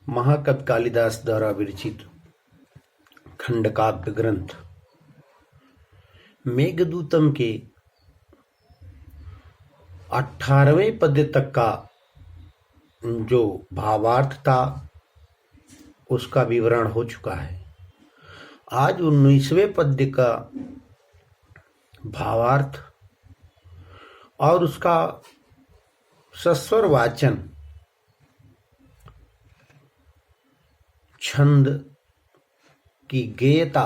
महाकवि कालिदास द्वारा विरचित खंडकाव्य ग्रंथ मेघदूतम के 18वें पद्य तक का जो भावार्थ था उसका विवरण हो चुका है। आज 19वें पद्य का भावार्थ और उसका सस्वर वाचन छंद की गेयता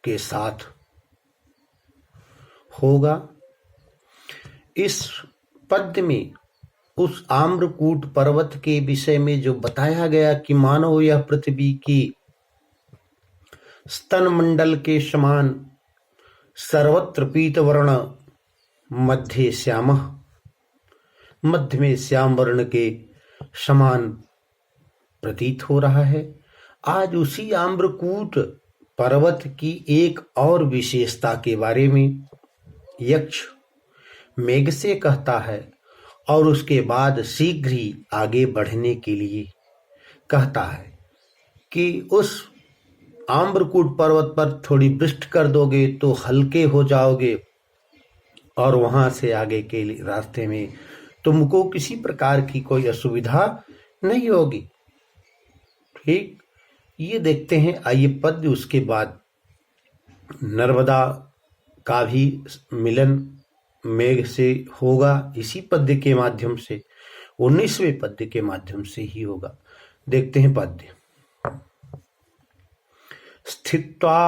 के साथ होगा। इस पद्य में उस आम्रकूट पर्वत के विषय में जो बताया गया कि मानो यह पृथ्वी की स्तन मंडल के समान सर्वत्र पीत वर्ण मध्य में श्याम वर्ण के समान प्रतीत हो रहा है। आज उसी आम्रकूट पर्वत की एक और विशेषता के बारे में यक्ष मेघ से कहता है और उसके बाद शीघ्र ही आगे बढ़ने के लिए कहता है कि उस आम्रकूट पर्वत पर थोड़ी वृष्टि कर दोगे तो हल्के हो जाओगे और वहां से आगे के रास्ते में तुमको किसी प्रकार की कोई असुविधा नहीं होगी। ठीक, ये देखते हैं। आइए पद्य उसके बाद नर्मदा का भी मिलन मेघ से होगा। इसी पद्य के माध्यम से 19वें पद्य के माध्यम से ही होगा। देखते हैं पद्य। स्थित्वा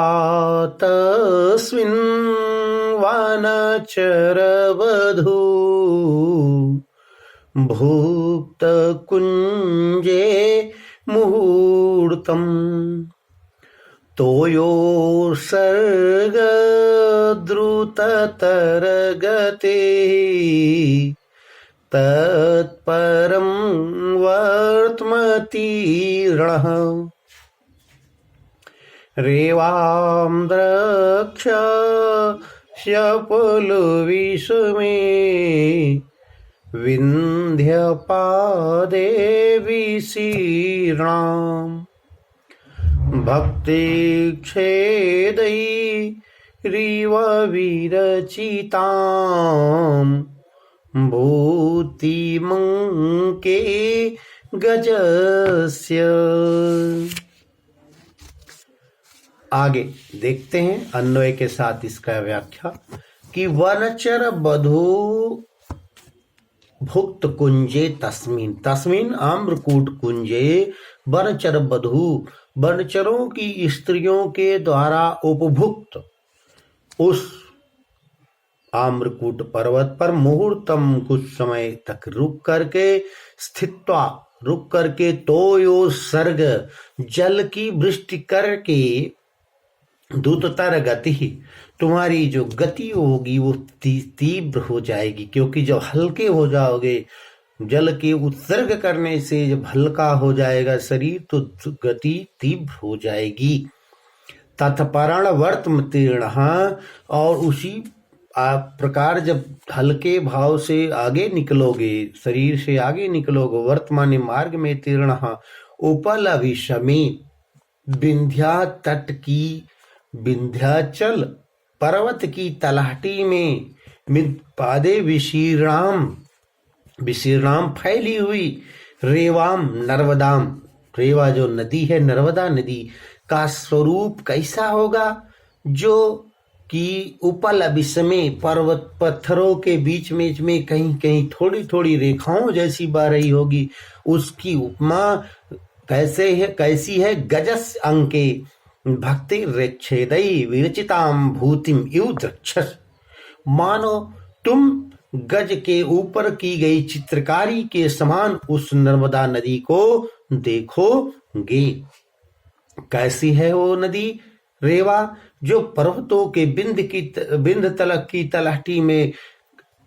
तस्मिन् वानचरवधू भुक्त कुंजे मुहूर्तम् तोयोर्सर्ग द्रुततरगते तत्परं वर्त्मतीर्णः रेवां द्रक्ष्यपुलविषमे विन्ध्यपादे विशीर्णाम् भक्तिक्षेदैरिव विरचिताम् भूतिमङ्के गजस्य। आगे देखते हैं अन्वय के साथ इसका व्याख्या कि वनचर बधू भुक्त कुंजे तस्मिन आम्रकूट कुंजे वनचर बधू वनचरों की स्त्रियों के द्वारा उपभुक्त उस आम्रकूट पर्वत पर मुहूर्तम कुछ समय तक रुक करके तोयो सर्ग जल की वृष्टि करके द्रुततर गति तुम्हारी जो गति होगी वो तीव्र हो जाएगी, क्योंकि जब हल्के हो जाओगे जल के उत्सर्ग करने से जब हल्का हो जाएगा शरीर तो गति तीव्र हो जाएगी। तत्परण वर्त्मतीर्ण, और उसी प्रकार जब हल्के भाव से आगे निकलोगे, शरीर से आगे निकलोगे, वर्तमान मार्ग में तीर्ण उपल विषमे विंध्या तट की विंध्याचल पर्वत की तलहटी में पादे विशीर्णाम फैली हुई रेवाम नर्मदाम, रेवा जो नदी है नर्मदा नदी का स्वरूप कैसा होगा, जो कि उपल विषमे पर्वत पत्थरों के बीच में कहीं कहीं थोड़ी थोड़ी रेखाओं जैसी बह रही होगी। उसकी उपमा कैसी है गजस अंके भक्ति रेक्षेदई विरचिताम भूतिम इव द्रक्षस, मानो तुम गज के ऊपर की गई चित्रकारी के समान उस नर्मदा नदी को देखोगे। कैसी है वो नदी रेवा, जो पर्वतों के बिंद तलक की तलहटी में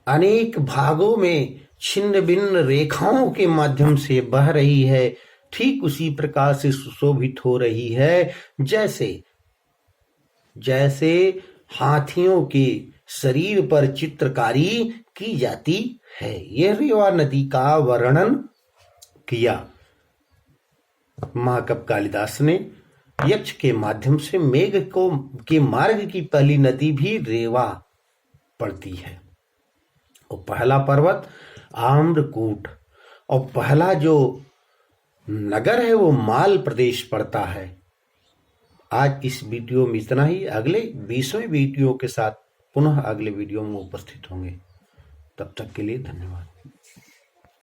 अनेक भागों में छिन्न भिन्न रेखाओं के माध्यम से बह रही है। ठीक उसी प्रकार से सुशोभित हो रही है जैसे हाथियों के शरीर पर चित्रकारी की जाती है। यह रेवा नदी का वर्णन किया। महाकवि कालिदास ने यक्ष के माध्यम से मेघ को के मार्ग की पहली नदी भी रेवा पड़ती है। और पहला पर्वत आम्रकूट, और पहला जो नगर है वो माल प्रदेश पड़ता है। आज इस वीडियो में इतना ही। अगले 20वें वीडियो के साथ पुनः अगले वीडियो में उपस्थित होंगे। तब तक के लिए धन्यवाद।